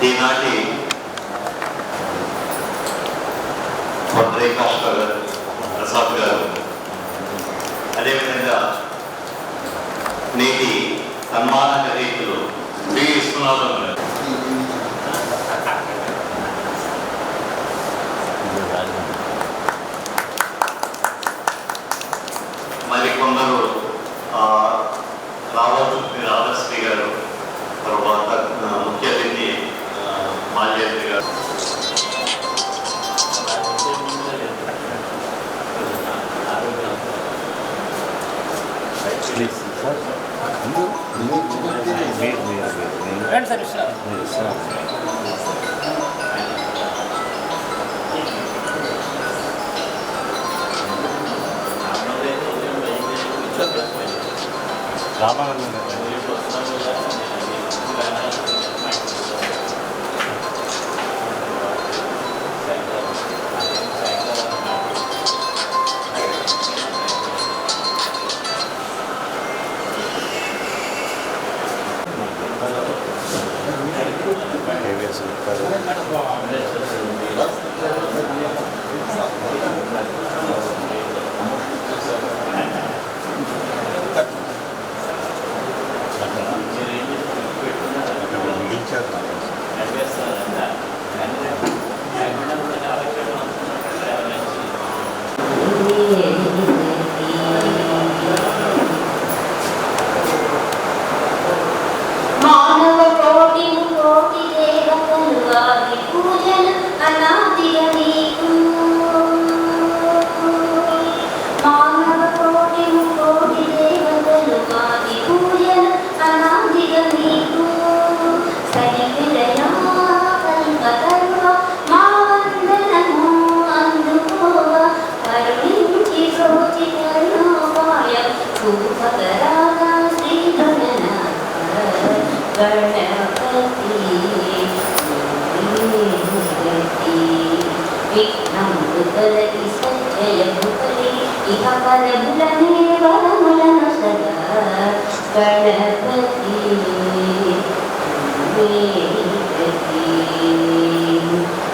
ఈనాటి పత్రికాష్ గారు, ప్రసాద్ గారు, అదేవిధంగా నేటి సన్మాన గ్రహీతులు వి విశ్వనాథం గారు, మరికొందరు రాధశ్రీ గారు, తర్వాత ముఖ్య అతిథి మాల్యాద్రి గారు.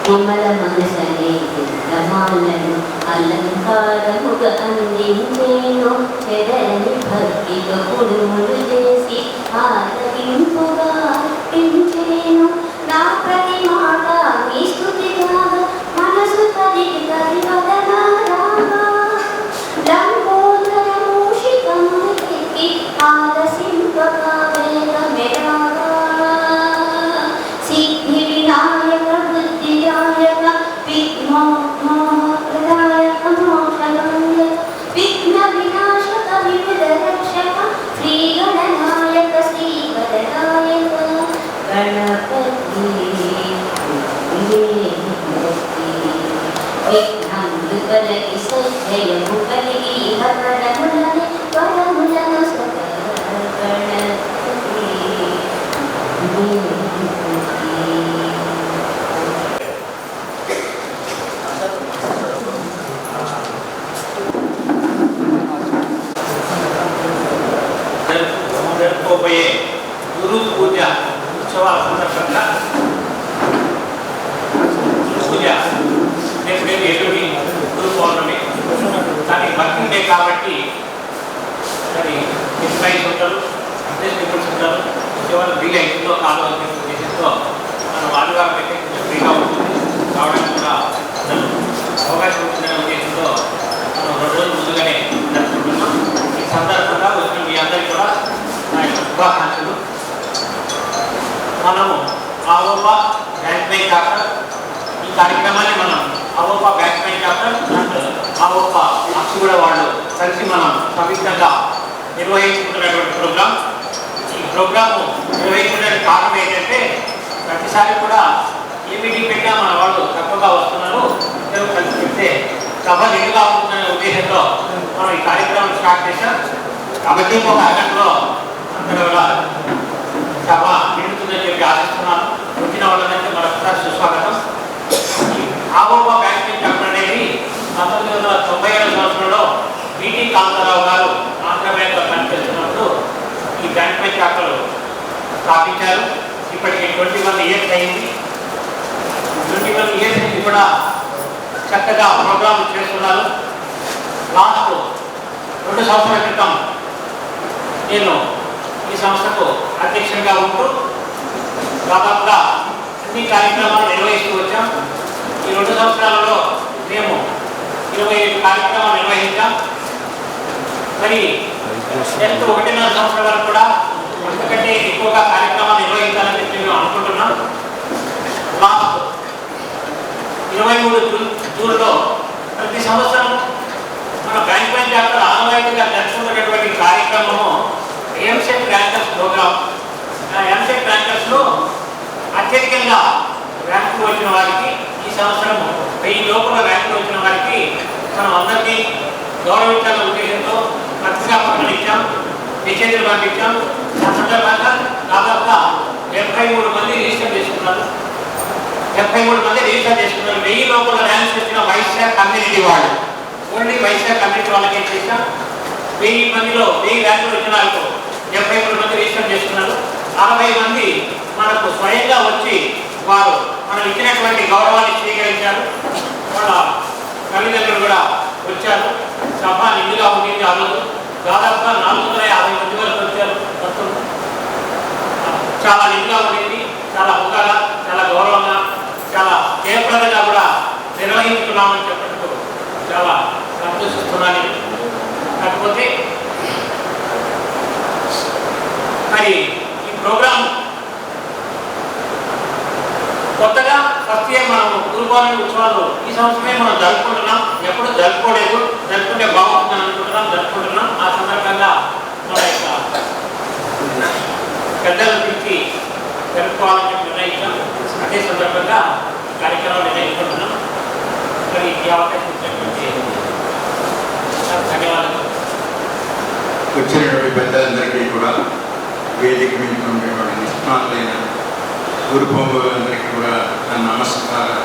కమల మనసనే రమాలను అలంకారముగా అందించేను చెరని భక్తితో పుడుములు చేసి ఆదరింపుగా పెంచేను నా ప్రతి మాట మీ స్తుతిగా మనసు తదిగి తది వదనారాగా లంబోదర మూషికముకి ఆలసింపగా వేగమెరాగా సిద్ధి వినాయక బుద్ధిదాయక విఘ్నోపదాయక మోక్షదాయక విఘ్న వినాశక వివిధ రక్షక శ్రీ గణనాయక శ్రీ వరదాయక గణపతి విఘ్నములు కలిగి సత్యము కలిగి హరములని వరములను సదా గణపతి జరుపుకోబోయే గురు పూజ ఉత్సవాల సందర్భంగా పూజ రేపు ఎల్లుండి గురు పౌర్ణమి, దానికి వర్కింగ్ డే కాబట్టి మరి ఎంప్లాయీస్ ఉంటారు, పీపుల్స్ ఉంటారు, ఉద్యోగాలు వీలు అవుతుందో కాదు అనే ఉద్దేశంతో మనం ఆదివారం అయితే కొంచెం ఫ్రీగా ఉంటుంది, రావడానికి కూడా అవకాశం ఉంటుందనే ఉద్దేశంతో మనం 2 రోజులు ముందుగానే జరుపుకుంటున్నాం. ఈ సందర్భంగా వచ్చిన మీ అందరికీ కూడా నా యొక్క శుభాకాంక్షలు. మనము ఆవోపా బ్యాంక్ బై చాప్టర్ ఈ కార్యక్రమాన్ని మనం AVOPA bank by chapter and AVOPA అక్షుగూడ వాళ్ళు కలిసి మనం సంయుక్తంగా నిర్వహించుకుంటున్నటువంటి ప్రోగ్రాం. ఈ ప్రోగ్రాము నిర్వహించడానికి కారణం ఏంటంటే ప్రతిసారి కూడా ఏ మీటింగ్ పెట్టినా మన వాళ్ళు తక్కువగా వస్తున్నారు, ఇద్దరు కలిసి పెడితే సభ నిండుగా ఉంటుందనే ఉద్దేశంతో మనం ఈ కార్యక్రమం స్టార్ట్ చేశాం. కాబట్టి ఒక అరగంటలో అందరూ కూడా సభ నిండుతుందని చెప్పి ఆశిస్తున్నాను. వచ్చిన వాళ్ళంటే మరొకసారి సుస్వాగతం. ఆవోపా బ్యాంకింగ్ చాప్టర్ అనేది 1997 సంవత్సరంలో పిటి కాంతారావు గారు ఆంధ్ర బ్యాంక్లో పనిచేస్తున్నప్పుడు ఈ బ్యాంక్ చాప్టర్ స్థాపించారు. ఇప్పటికి 21 years అయింది. ఇరవై ఇయర్స్ నుంచి కూడా చక్కగా ప్రోగ్రాం చేస్తున్నారు. లాస్ట్ 2 సంవత్సరాల క్రితం నేను ఈ సంస్థకు అధ్యక్షునిగా ఉంటూ దాదాపుగా అన్ని కార్యక్రమాలు నిర్వహిస్తూ వచ్చాం. ఈ 2 సంవత్సరాలలో మేము 25 కార్యక్రమాలు నిర్వహించాం. మరి నెక్స్ట్ 1.5 సంవత్సరం వరకు కూడా అంతకంటే ఎక్కువగా కార్యక్రమాలు నిర్వహించాలని చెప్పి మేము అనుకుంటున్నాం. లాస్ట్ 23 జూన్లో ప్రతి సంవత్సరం మన బ్యాంక్ బ్యాంక్ చాప్టర్ ఆనవాయితీగా జరుపుకున్నటువంటి కార్యక్రమము ఎంసెట్ ర్యాంకర్స్ ప్రోగ్రామ్. ఎంసెట్ ర్యాంకర్స్లో అత్యధికంగా ర్యాంకులు వచ్చిన వారికి ఈ సంవత్సరం 1000 లోపల ర్యాంకులు వచ్చిన వారికి మనం అందరినీ గౌరవించాలనే ఉద్దేశంతో పత్రికా ప్రకటన ఇచ్చాం, మెసేజ్లు పంపించాం. ఆ సందర్భంగా దాదాపుగా 73 మంది రిజిస్టర్ చేసుకున్నారు. 1000 లోపల ర్యాంక్స్ వచ్చిన వైశ్య కమ్యూనిటీ వాళ్ళు, ఓన్లీ వైశ్య కమ్యూనిటీ వాళ్ళకి ఏం చేశాం, 1000 మందిలో 1000 ర్యాంకులు వచ్చిన వాళ్ళకు 73 మంది రిజిస్టర్ చేసుకున్నారు. 60 మంది మనకు స్వయంగా వచ్చి వారు మనం ఇచ్చినటువంటి గౌరవాన్ని స్వీకరించారు. వాళ్ళ తల్లిదండ్రులు కూడా వచ్చారు. సభ నిండుగా ఉండింది. ఆ రోజు దాదాపుగా 450 మంది వరకు వచ్చారు. మొత్తం చాలా నిండుగా ఉండింది. చాలా హుందాగా, చాలా గౌరవంగా, చాలా జయప్రదంగా కూడా నిర్వహించుకున్నామని చెప్పడంతో చాలా సంతోషిస్తున్నాను. కాకపోతే మరి ఈ ప్రోగ్రాం కొత్తగా ఫస్ట్ ఇయర్ మనం గురు పౌర్ణమి ఉత్సవాలు ఈ సంవత్సరమే మనం జరుపుకుంటున్నాం. ఎప్పుడు జరుపుకోలేదు, జరుపుకుంటే బాగుంటుందని అనుకుంటున్నాం, జరుపుకుంటున్నాం. ఆ సందర్భంగా మన యొక్క పెద్దల గురించి జరుపుకోవాలని నిర్ణయించాం. అదే సందర్భంగా కార్యక్రమాలు నిర్ణయించుకుంటున్నాం. మరి ఈ అవకాశం ఇచ్చినటువంటి ధన్యవాదాలు. వచ్చినటువంటి పెద్దలందరికీ కూడా వేదిక మీద ఉండేటువంటి నిష్ణాతులైన గురు పొంగులందరికీ కూడా నా నమస్కారాలు.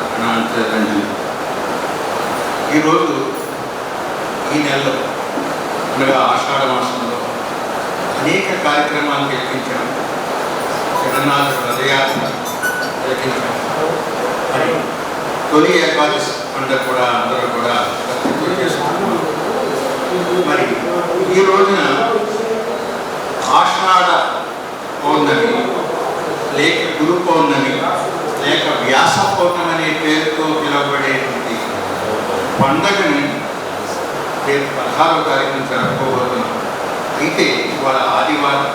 ఈరోజు ఈ నెలలో అనగా ఆషాఢ మాసంలో అనేక కార్యక్రమాలు నిర్వహించాం. జగన్నాథ రథయాత్ర జరిగించాం. మరి తొలి ఏకాదశి పండుగ కూడా అందరూ కూడా గుర్తు చేసుకుంటున్నాం. మరి ఈ రోజున ఆషాఢ పౌర్ణమి లేక గురు పౌర్ణమి లేక వ్యాస పౌర్ణమి అనే పేరుతో పిలువబడేటువంటి పండుగని రేపు 16వ తారీఖున జరుపుకోబోతున్నాం. అయితే ఇవాళ ఆదివారం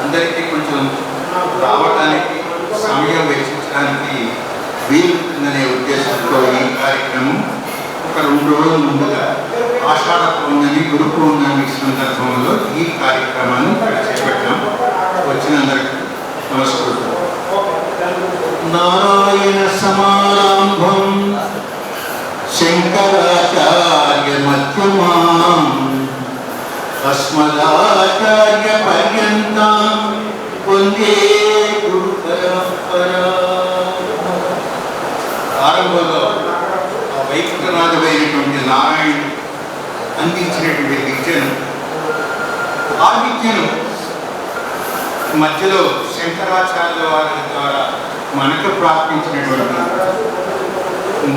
అందరికీ కొంచెం రావడానికి సమయం వెచ్చించడానికి వీలుంటుందనే ఉద్దేశంతో ఈ కార్యక్రమం ఒక 2 రోజుల ముందుగా ఆషాఢ పౌర్ణమి గురు పౌర్ణమి సందర్భంలో ఈ కార్యక్రమాన్ని చేపట్టాం. వచ్చినందరికీ నమస్కారం. నారాయణ సమారంభం శంకరాచార్య మధ్యమాం అస్మదాచార్య పర్యంతం వందే గురు పరంపరా. ఆరంభంలో వైకుంఠనాథుడైనటువంటి నారాయణ అందించినటువంటి విద్యను, ఆ విద్యను మధ్యలో శంకరాచార్యుల వారి ద్వారా మనకు ప్రాప్తించినటువంటి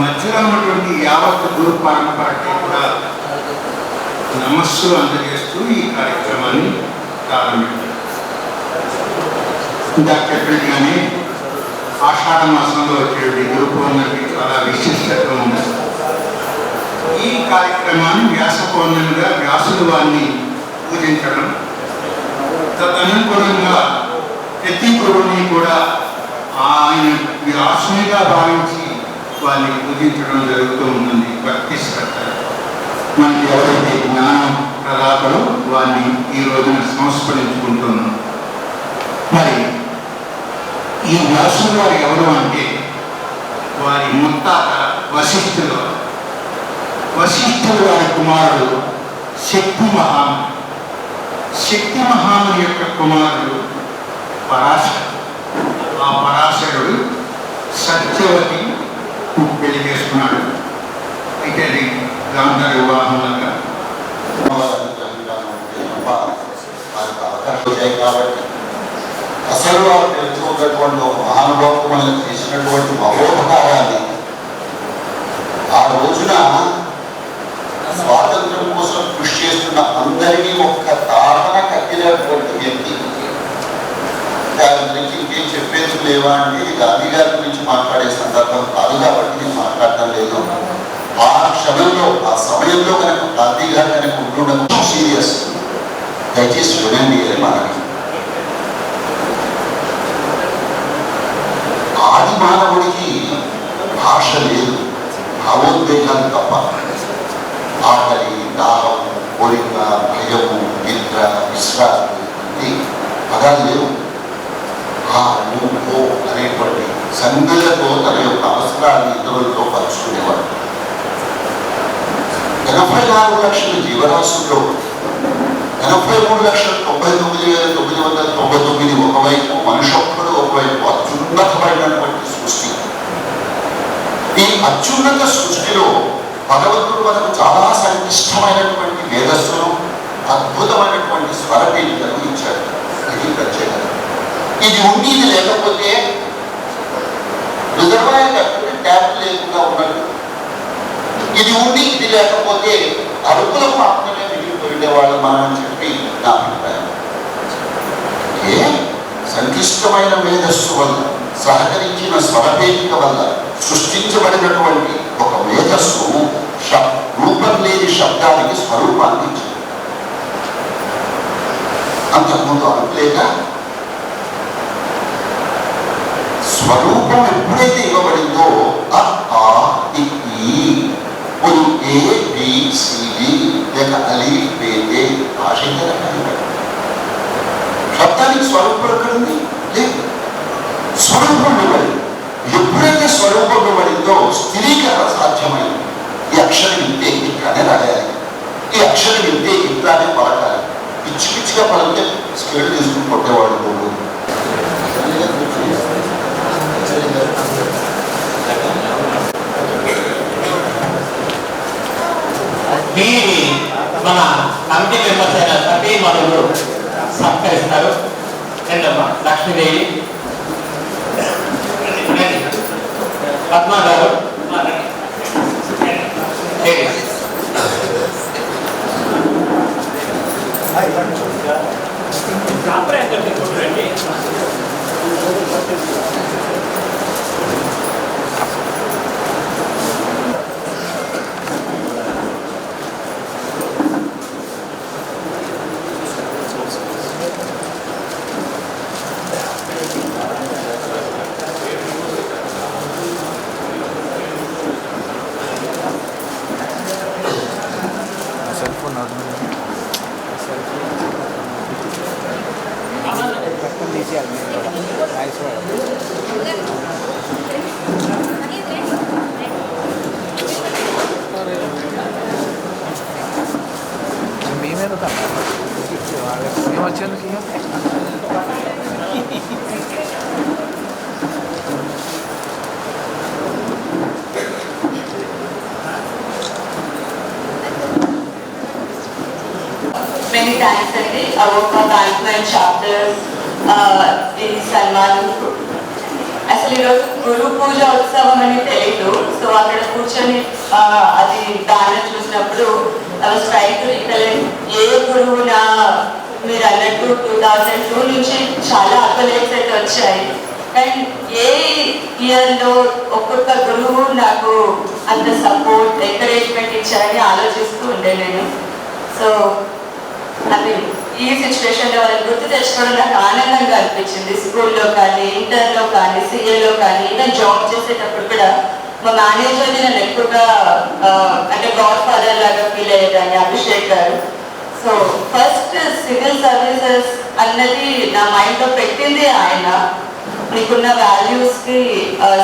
మధ్యలో ఉన్నటువంటి యావత్ గురు పరంపరకి కూడా నమస్సులు అందజేస్తూ ఈ కార్యక్రమాన్ని ప్రారంభించారు. ఇందాక చెప్పినట్టుగానే ఆషాఢ మాసంలో వచ్చేటువంటి గురు పౌర్ణమికి చాలా విశిష్టత ఉంది. ఈ కార్యక్రమాన్ని వ్యాస పౌర్ణమిగా వ్యాసులు వారిని పూజించడం, తదనుగుణంగా ప్రతి గురువుని కూడా ఆయన వ్యాసునిగా భావించి వారిని పూజించడం జరుగుతూ ఉంటుంది. భక్తి శ్రద్ధ మనకి ఎవరైతే జ్ఞానం ప్రదాతలో వారిని ఈ రోజున సంస్మరించుకుంటున్నాం. మరి ఈ వ్యాసులు వారు ఎవరు అంటే వారి ముత్తాత వశిష్ఠులు. వశిష్ఠులు వారి కుమారుడు శక్తి మహాముని. శక్తి మహాముని యొక్క కుమారుడు పరాశరుడు. ఆ పరాశరుడు సత్యవతి పెళ్లి చేసుకున్నాడు. అయితే అది గాంధార వివాహంలాగా కాబట్టి అసలు వారు తెలుసుకున్నటువంటి ఒక మహానుభావం మనకు చేసినటువంటి మహోపకారాన్ని క్షణంలో ఆ సమయంలో కనుక గాంధీ గారు కనుక ఉంటుండడం సీరియస్. దయచేసి వినండి మనకి. ఆది మానవుడికి భాష లేదు, భావోద్వేగాలు తప్ప. ఆకలి, దాహం, కోరిక, భయము, నిద్ర, విశ్రాంతి పదాలు లేవు. ఆ నువ్వు అనేటువంటి సంజ్ఞలతో తన యొక్క అవసరాన్ని ఇతరులతో పంచుకునేవాడు. 84 లక్షల జీవరాశుల్లో 83,99,999 ఒకవైపు మనుషొక్కడు, ఒకవైపు అత్యున్నతమైనటువంటి సృష్టి. ఈ అత్యున్నత సృష్టిలో భగవంతుడు మనకు చాలా సంక్లిష్టమైనటువంటి మేధస్సును, అద్భుతమైనటువంటి స్వరపేలికలు ఇచ్చాడు. ఇది ప్రత్యేకత. ఇది ఉండి ఇది లేకపోతే రిజర్వాయర్ కట్టుకుని ట్యాప్ లేకుండా ఉన్నట్టు. ఇది ఉండి ఇది లేకపోతే అరుపులకు మాత్రమే మిగిలిపోయేవాళ్ళు మనం అని చెప్పి నా అభిప్రాయం. సంక్లిష్టమైన మేధస్సు వల్ల, సహకరించిన స్వరపేలిక వల్ల సృష్టించబడినటువంటి ఒక మేధస్సు రూపం లేని శబ్దానికి స్వరూపాన్ని ఇచ్చింది. అంతకుముందు అనుకులేక స్వరూపం ఎప్పుడైతే ఇవ్వబడిందో ABCD లేక అలీ పేదే భాషించ శబ్దానికి స్వరూపం ఎక్కడుంది? లేదు. స్వరూపం ఇవ్వబడింది. ఎప్పుడైతే స్వరూపం ఇవ్వబడిందో స్థిరీకరణ సాధ్యమైంది. ఈ అక్షరం ఇంతే ఇట్లానే రాయాలి, ఈ అక్షరం ఇంతే ఇట్లానే పలకాలి. పిచ్చి పిచ్చిగా పలికితే స్కేల్ తీసుకుని కొట్టేవాడు నువ్వు. దీనిని మన కమిటీ మెంబర్స్ అయిన సతీ మనులు సత్కరిస్తారు. లక్ష్మీదేవి, పద్మా గారు, Many thanks అండి. అవోకా బ్యాంక్మెన్ చాప్టర్ ఈ సన్మానం. అసలు ఈరోజు గురు పూజ ఉత్సవం అని తెలీదు. సో అక్కడ కూర్చొని అది దాన్ని చూసినప్పుడు ఇక్కడ ఏ గురువు మీరు అన్నట్టు 2002 నుంచి చాలా అకలేట్స్ అయితే వచ్చాయి. అండ్ ఏ ఇయర్లో ఒక్కొక్క గురువు నాకు అంత సపోర్ట్, ఎంకరేజ్మెంట్ ఇచ్చారని ఆలోచిస్తూ ఉండే నేను. సో అది ఈ సిచ్యువేషన్లో వాళ్ళని గుర్తు తెచ్చుకోవడం నాకు ఆనందంగా అనిపించింది. స్కూల్లో కానీ, ఇంటర్లో కానీ, సిఏలో కానీ, ఈవెన్ జాబ్ చేసేటప్పుడు కూడా మా మేనేజర్ని నేను ఎక్కువగా అంటే గాడ్ ఫాదర్ లాగా ఫీల్ అయ్యేదాన్ని, అభిషేక్ గారు. సో ఫస్ట్ సివిల్ సర్వీసెస్ అన్నది నా మైండ్లో పెట్టింది ఆయన. నీకున్న వాల్యూస్కి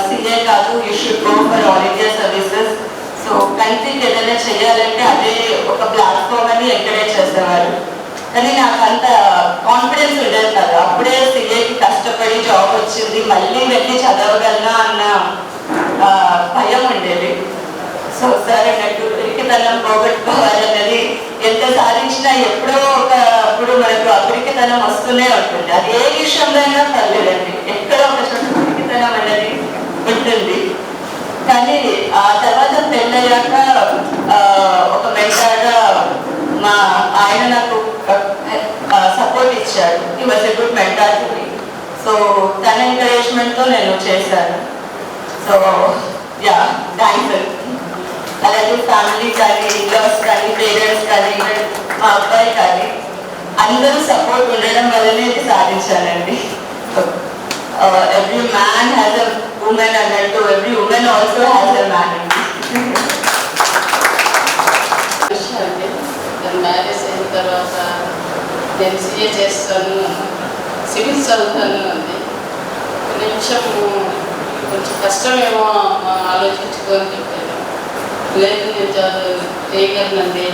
సిఏ కాదు, you should go for all India services. So కంట్రీకి ఏదైనా చేయాలంటే అదే ఒక ప్లాట్ఫామ్ అని ఎంకరేజ్ చేసేవారు. కానీ నాకు అంత కాన్ఫిడెన్స్ ఉండేది కాదు. అప్పుడే సిఏకి కష్టపడి జాబ్ వచ్చింది, మళ్ళీ వెళ్ళి చదవగలనా అన్న భయం ఉండేది. సో సార్ అన్నట్టు పిరికితనం పోగొట్టుకోవాలన్నది ఎంత సాధించినా ఎప్పుడో ఒకప్పుడు మనకు అపిరికితనం వస్తూనే ఉంటుంది. అది ఏ విషయంలో అయినా పర్లేదండి, ఎక్కడో ఒక చోట పిరికితనం అనేది ఉంటుంది. కానీ ఆ తర్వాత పెళ్ళయ్యాక ఒక మెంటర్గా ఆయన నాకు సపోర్ట్ ఇచ్చాడు. He was a good mentor to me. So తన ఎంకరేజ్మెంట్తో నేను చేశాను. So yeah, thanks. అలాగే ఫ్యామిలీ కానీ, ఇన్లాస్ కానీ, పేరెంట్స్ కానీ, మా అబ్బాయి కానీ అందరూ సపోర్ట్ ఉండడం వల్లనే ఇది సాధించానండి. Every man has a woman అన్నట్టు every woman also has a man అండి. అంటే నేను మ్యారేజ్ అయిన తర్వాత నేను సీఏ చేస్తాను, సివిల్ చదువుతాను అంది. నిమిషం కొంచెం కష్టమేమో ఆలోచించుకొని చెప్పాను. లేదు నేను చేయగలనండి.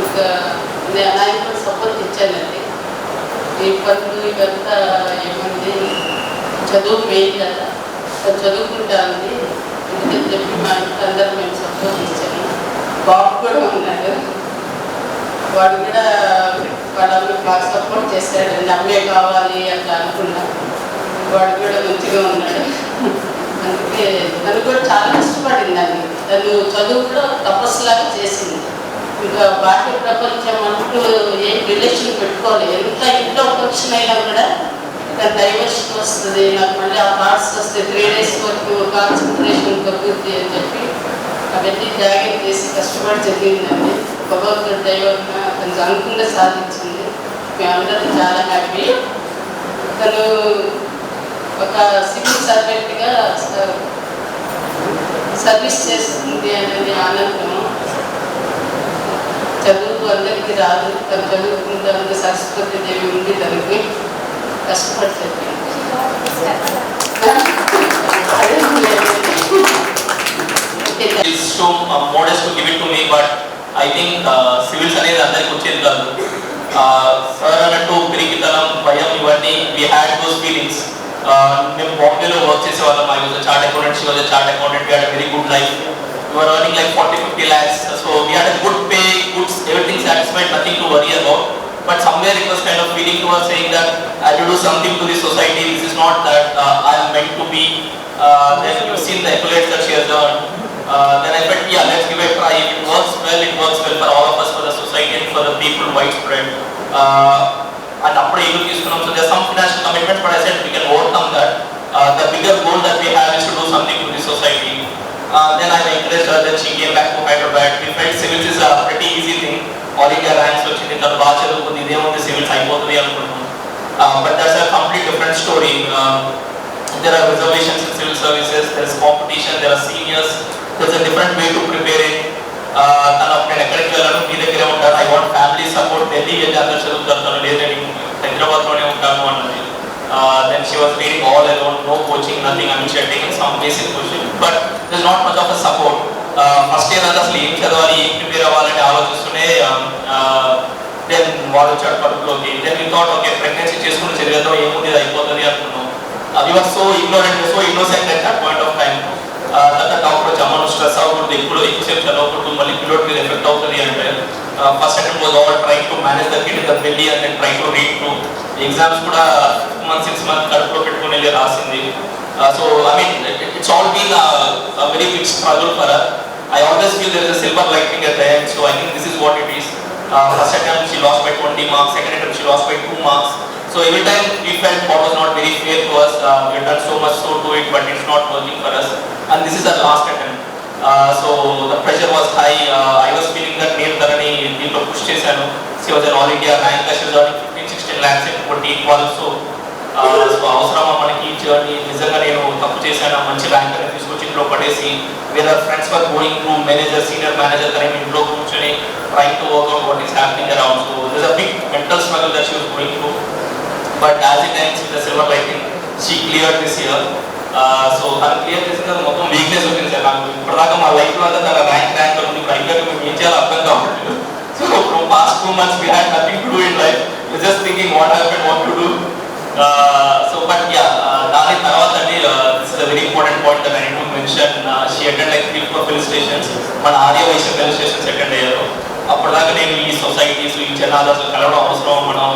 ఇంకా నేను కూడా సపోర్ట్ ఇచ్చానండి. ఈ పనులు ఇవంతా ఏమంది చదువు మెయిన్ కదా, చదువుకుంటా ఉంది. ఎందుకని చెప్పి మా ఇంట్లో అందరూ మేము సపోర్ట్ ఇచ్చాము. బాబు కూడా ఉన్నాడు, వాడు కూడా వాళ్ళ బాగా సపోర్ట్ చేశాడండి. అమ్మే కావాలి అట్లా అనుకున్నా. వాడు కూడా మంచిగా ఉన్నాడు. అందుకే తను కూడా చాలా కష్టపడిందండి. తను చదువు కూడా తపస్సులాగా చేసింది. ఇంకా బాహ్య ప్రపంచం అంటూ ఏం రిలేషన్ పెట్టుకోవాలి. ఎంత ఇంట్లో ఫంక్షన్ అయినా కూడా డైవర్షన్ వస్తుంది, నాకు మళ్ళీ ఆ థాట్స్ వస్తే 3 days వరకు కాన్సన్ట్రేషన్ తగ్గుద్ది అని చెప్పి అవన్నీ త్యాగం చేసి కష్టపడి చదివిందండి. భగవంతుడు దైవం కొంచెం అనుకుంటే సాధించింది. మేమందరం చాలా హ్యాపీ. తను ఒక సివిల్ సర్వెంట్గా సర్వీస్ చేస్తుంది అనేది ఆనందము. చదువు అందరికీ రాదు, తను చదువుకుంటే సరస్వతి దేవి ఉంది, తనకి కష్టపడి చదివింది. It's too modest to give it to me, but I think civils అనేది అందరికి వచ్చేది కాదు. సార్ అన్నట్టు పిరికితనం, భయం ఇవన్నీ we had those feelings. మేము బాంబేలో వర్క్ చేసేవాళ్ళం. I was a chartered accountant, she was a chartered accountant. We had a very good life. We were earning like 40-50 lakhs. So we had a good pay, good everything satisfied, nothing to worry about. But somewhere it was kind of feeling to us saying that I have to do something to the society. This is not that I am meant to be. Then you've seen the accolades that she has done. Then I felt, yeah, let's give it a try. If it works well for all of us, for the society and for the people widespread. And after able to so there's some financial commitments, but I said we can overcome that. The bigger goal that we have is to do something to the society. Then I encouraged her. Then she came back to Hyderabad. We felt civils is a pretty easy thing. All India ranks వచ్చింది, తను బాగా చదువుకుంది, ఇదేముంది civils అయిపోతుంది అనుకున్నాం. But that's a complete different story. There are reservations in civil services, there is competition, there are seniors, there's a different way to prepare it. తను నేను ఎక్కడికి వెళ్ళాను, మీ దగ్గరే ఉంటాను, I want family support, Delhi వెళ్ళి అందరు చదువుతారు, తను లేదు నేను హైదరాబాద్లోనే ఉంటాను అన్నది. Then she was reading all alone, no coaching, nothing. I mean, she had taken some basic coaching, but there's not much of a support. First year అంతా అసలు ఏం చదవాలి, ఏం ప్రిపేర్ అవ్వాలని ఆలోచిస్తూనే దెన్ వాడు వచ్చాడు కడుపులోకి. Then we thought okay pregnancy చేసుకుని చదివేద్దాం, ఏముంది ఇది అయిపోతుంది అనుకున్నాం. We were so ignorant, so innocent at that point of time. తర్వాత డాక్టర్ వచ్చి అమ్మను స్ట్రెస్ అవ్వకూడదు, ఎక్కువసేపు చదవకూడదు, మళ్ళీ పిల్లోడ్ మీద ఎఫెక్ట్ అవుతుంది అంటే first attempt was all trying to manage the kid in the belly and then trying to read to exams కూడా 2 months 6 months కడుపులో పెట్టుకుని వెళ్ళి రాసింది. So I mean it's all been a very big struggle for her. I always feel there is a silver lining at the end, so I think this is what it is. First attempt she lost by 20 marks, second attempt she lost by 2 marks. So every time we felt what was not very fair to us. We have done so much so to it, but it's not working for us. And this is our last attempt. So the pressure was high. I was feeling that నేను తనని దీంట్లో push చేశాను. She was an all India rank, she was earning 15-16 lakhs in 14 so అవసరమా మనకి journey, నిజంగా నేను తప్పు చేశాను, మంచి ర్యాంక్ అనేది తీసుకొచ్చి ఇంట్లో పడేసి వేరే friends were going to manager, senior manager కానీ ఇంట్లో కూర్చొని trying to work out what is happening around. So this a big mental struggle that she was going through. But as it times with the silver lining she cleared this year. So తను clear చేసిన తర్వాత మొత్తం weakness వచ్చింది sir నాకు. ఇప్పటిదాకా మా లైఫ్లో అంతా తన ర్యాంక్ ఉంది, ర్యాంక్ మేము ఏం చేయాలో అర్థం కావట్లేదు. So from past 2 months we had nothing to do in life. We just thinking what happened, what to do. So but yeah, దాని తర్వాత అండి this is a very important point that I need to mention. She attended like 3-4 police stations. మన Arya Vaishya police stations attend అయ్యారు. అప్పటిదాకా నేను ఈ societies ఈ జనాలు కలవడం అవసరం, మనం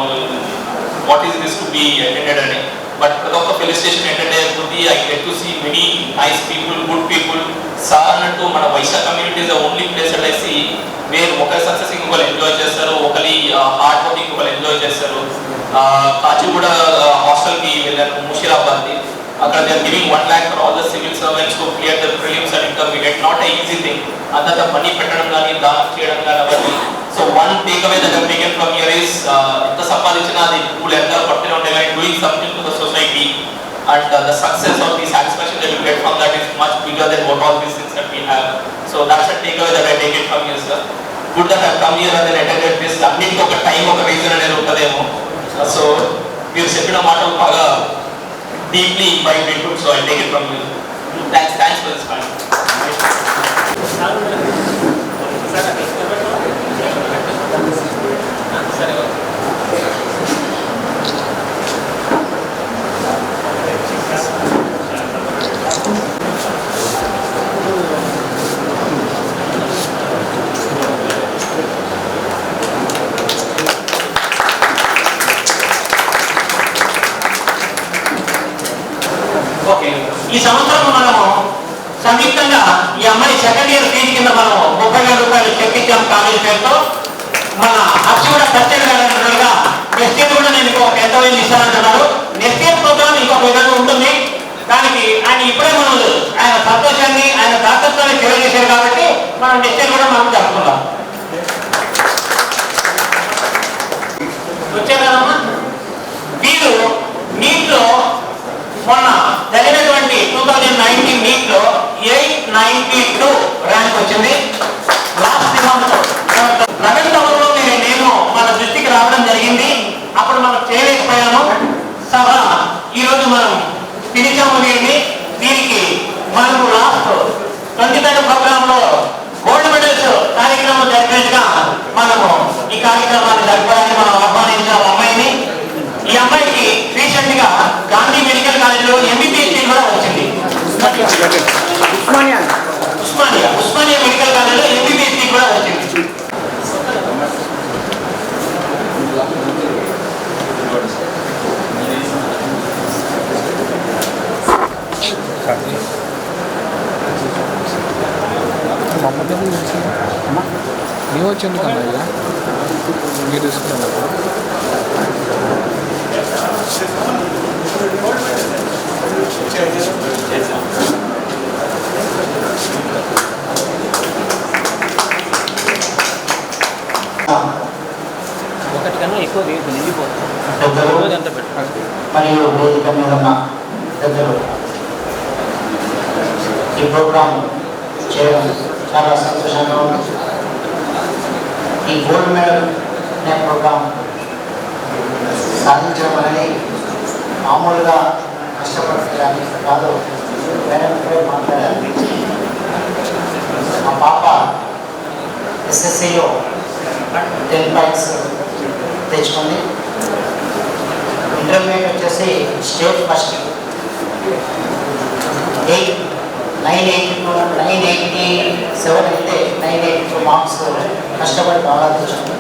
what is this to be attended అని. బట్ ప్రతి ఒక్క police station అటెండ్ అయ్యే కొద్దీ I get to see many nice people, good people. Sir అన్నట్టు మన Vaishya community is the only place that I see where ఒకరి సక్సెస్ ఇంకొకరు ఎంజాయ్ చేస్తారు, ఒకరి హార్డ్ వర్క్ ఇంకొకరు ఎంజాయ్ చేస్తారు. కాచిగూడ హాస్టల్కి వెళ్ళాను, ముషీరాబాద్కి. అక్కడ they are giving 1 lakh for all the civil servants who cleared the prelims and intermediate. Not a easy thing. అంత మనీ పెట్టడం కానీ దానం చేయడం కానీ అవన్నీ. So one take away that I taken from here is ఎంత సంపాదించినా అది పూలు ఎంత పట్టుకుని ఉంటే కానీ doing something to the society and the success or the satisfaction that you get from that is much bigger than what all these things that we have. So that's a takeaway that I take it from here, sir. Good that I've come here and then attended this. అన్నిటికీ ఒక time ఒక reason అనేది ఉంటుందేమో. So మీరు చెప్పిన మాటలు బాగా deeply impacted into, so I take it from you. Thanks for this point. ఈ సంవత్సరం మనము సంయుక్తంగా ఈ అమ్మాయి సెకండ్ ఇయర్ ఫీజు కింద మనం 30,000 రూపాయలు చెప్పించాం కాలేజ్ పేరుతో. మన హర్షి కూడా ఖర్చు కాదన్నట్టుగా నెక్స్ట్ ఇయర్ కూడా నేను ఇంకొక 10,000 ఇస్తానంటున్నాడు. నెక్స్ట్ ఇయర్ ప్రోగ్రామ్ ఇంకొక విధంగా ఉంటుంది. దానికి ఆయన ఇప్పుడే మనం ఆయన సంతోషాన్ని ఆయన దాతత్వాన్ని తెలియజేశారు కాబట్టి మనం నెక్స్ట్ ఇయర్ కూడా మనం జరుపుకుందాం. వచ్చారు కదమ్మా. వీరు నీట్లో మొన్న జరిగినటువంటి 2019 నీట్లో 892 ర్యాంక్ వచ్చింది. లాస్ట్ మంత్ 11th అవర్లో నేను మన దృష్టికి రావడం జరిగింది. అప్పుడు మనం చేయలేకపోయాము. సభ ఈరోజు మనం పిలిచాము వీరిని. వీరికి మనము లాస్ట్ 23rd ప్రోగ్రామ్ లో గోల్డ్ మెడల్స్ కార్యక్రమం జరిపినట్టుగా మనము ఈ కార్యక్రమాన్ని జరపడానికి మనం ఆహ్వానించాము అమ్మాయిని. ఈ అమ్మాయికి రీసెంట్ గా గాంధీ మెడికల్ కాలేజీలో ఎంబీబీఎస్ సీట్ కూడా వచ్చింది. ఉస్మానియా మెడికల్ కాలేజీలో ఎంబీబీఎస్ సీట్ కూడా వచ్చింది. మేము వచ్చింది కన్నా మీరు తీసుకున్నారు. ఒకటి కన్నా ఎక్కువ నిండిపోతుంది. మరియు వేదిక మీద ఉన్న పెద్దలు ఈ ప్రోగ్రాం చేయడం చాలా సంతోషంగా ఉంది. ఈ గోల్డ్ మెడల్ అనే ప్రోగ్రాం సాధించడం అనేది మామూలుగా కష్టపడడానికి కాదు. వేరే మాట్లాడాలి. మా పాప ఎస్ఎస్సిలో 10 points తెచ్చుకుంది. ఇంటర్మీడియట్ వచ్చేసి స్టేట్ ఫస్ట్ 987 అయితే 982 మార్క్స్ కష్టపడి బాగా తెచ్చుకుంది.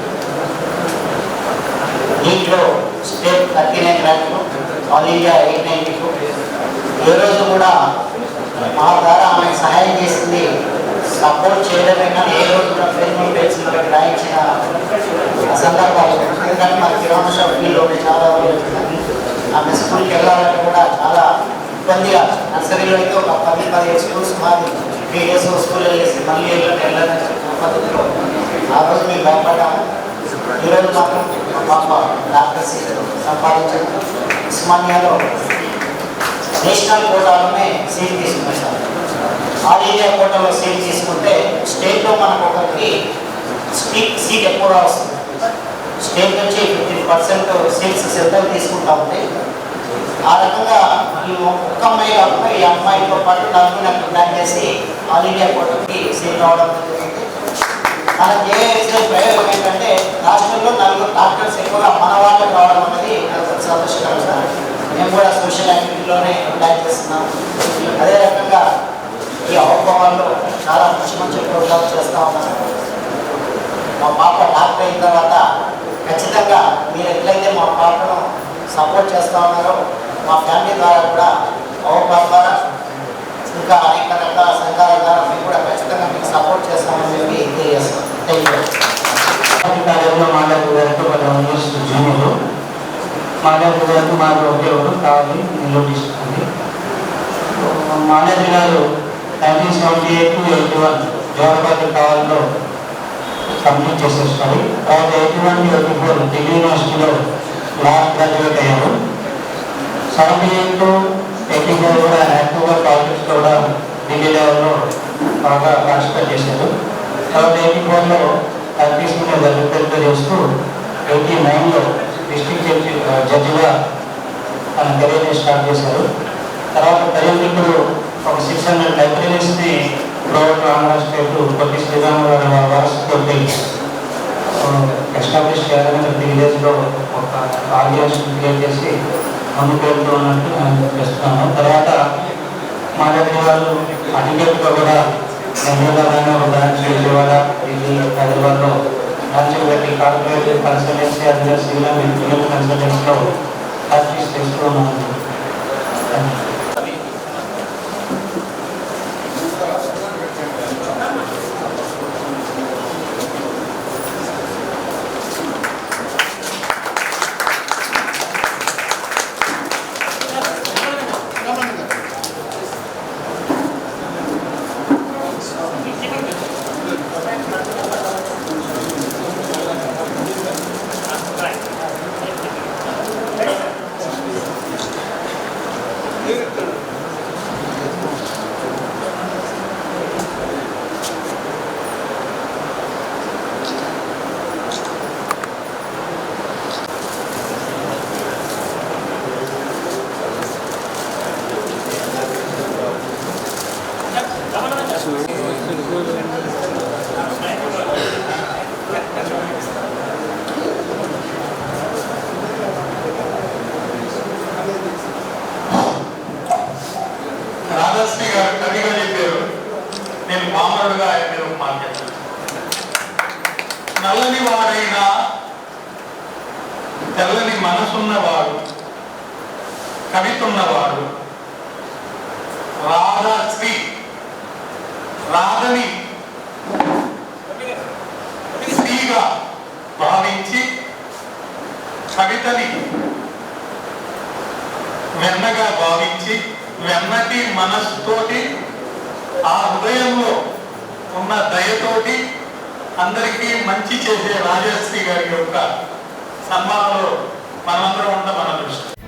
నీట్లో స్టేట్ 39 ర్యాంకులు, ఆల్ ఇండియా 892. ఏ రోజు కూడా మా ద్వారా ఆమె సహాయం చేసింది, సపోర్ట్ చేయడమే కానీ ఏ రోజు కూడా ఫెయిల్మెంట్ పేసి రాయించిన సందర్భాలు. ఎందుకంటే మా కిరాణా షాప్ ఫీల్డ్లో చాలా ఆమె స్కూల్కి వెళ్ళాలంటే కూడా చాలా ఇబ్బందిగా. నర్సరీలో అయితే ఒక 10-15 స్కూల్స్ మాది 3 days స్కూల్ వెళ్ళేసి మళ్ళీ వెళ్ళాలని పద్ధతిలో ఆ రోజు మేము భయపడ్డాము. ఈరోజు మాత్రం మా పాప డాక్టర్ సీట్ సంపాదించారు. ఉస్మానియాలో నేషనల్ కోటాలోనే సీట్ తీసుకున్నాం. ఆల్ ఇండియా కోటాలో సీట్ తీసుకుంటే స్టేట్లో మనకు ఒకరికి సీట్ ఎక్కువగా వస్తుంది. స్టేట్ నుంచి 15% సీట్స్ సెంట్రల్ తీసుకుంటా ఉంటే ఆ రకంగా ఈ ఒక్క అమ్మాయి కాకుండా ఈ అమ్మాయితో పాటు నలుగురు నాకు ప్లాన్ చేసి ఆల్ ఇండియా కోటాకి సీట్ రావడం జరిగింది. మనకి ఏ ప్రయోగం ఏంటంటే రాష్ట్రంలో 4 డాక్టర్స్ ఎక్కువగా మన వాళ్ళకి రావడం అనేది నాకు సంతోషకరం సార్. మేము కూడా సోషల్ యాక్టివిటీలోనే ప్లాన్ చేస్తున్నాం. అదే రకంగా ఈ అవభావాల్లో చాలా మంచి ప్రోగ్రామ్ చేస్తూ ఉన్నాను. మా పాప డాక్టర్ అయిన తర్వాత ఖచ్చితంగా మీరు ఎట్లయితే మా పాపను సపోర్ట్ చేస్తూ ఉన్నారో మా ఫ్యామిలీ ద్వారా కూడా అవభావం ద్వారా ఇంకా అనేక రకాల సంఘాల ద్వారా మేము కూడా ఖచ్చితంగా మీకు సపోర్ట్ చేస్తామని చెప్పి తెలియజేస్తాం. కార్యంలో మాట్లాడే గారికి జూనియర్ మాట్లాడే గారికి మాకు ఒకే ఒకరు కావాలి నిలబడిస్తుంది. మానేజర్ గారు 1978 to 81 జోహాబాద్ కావాలలో కంప్లీట్ చేశారు స్టడీ. తర్వాత 81 to 84 ఢిల్లీ యూనివర్సిటీలో లా గ్రాడ్యుయేట్ అయ్యారు. 78 to 84 కూడా యాక్టివ్గా పాలిటిక్స్లో కూడా ఢిల్లీ లెవెల్లో బాగా పార్టిసిపేట్ చేశారు. తర్వాత 84లో ప్రాక్టీస్ మీద ప్రిపేర్ చేస్తూ 89లో డిస్ట్రిక్ట్ జడ్జిగా తన కెరీర్ని స్టార్ట్ చేశారు. తర్వాత కెరీర్ ఒక 600 లైబ్రరీస్ని ప్రైవేట్ ఆంధ్ర స్టేట్ కొద్ది శ్రీరామ్ గారి వారసుతో ఎస్టాబ్లిష్ చేయాలని ప్రతి విలేజ్లో ఒక ఆర్గనైజేషన్ క్రియేట్ చేసి ముందుకు వెళ్తూ ఉన్నట్టు నేను చేస్తున్నాను. తర్వాత మా దగ్గర వాళ్ళు అడ్వకేట్గా కూడా నెల్లూరులోనే ఒక బ్రాంచ్ విజయవాడ ఢిల్లీ హైదరాబాద్లో బ్రాంచ్లు పెట్టి కార్పొరేట్ కన్సల్టెన్సీ అదే సివిల్ కన్సల్టెన్సీలో ప్రాక్టీస్ చేస్తూ ఉన్నాను. రాధాశ్రీ గారు కవిగా చెప్పారు, నేను పామరుడుగా ఆయన మీద ఒక మాట చెప్పాను. నల్లని వాడైనా తెల్లని మనసున్నవాడు, కవితున్నవాడు రాధాశ్రీ. రాధని శ్రీగా భావించి కవితని వెన్నగా భావించి వెన్నటి మనస్సుతోటి ఆ హృదయంలో ఉన్న దయతోటి అందరికీ మంచి చేసే రాజశ్రీ గారి యొక్క సన్మానంలో మనమందరం ఉంటాం మన దృష్టి.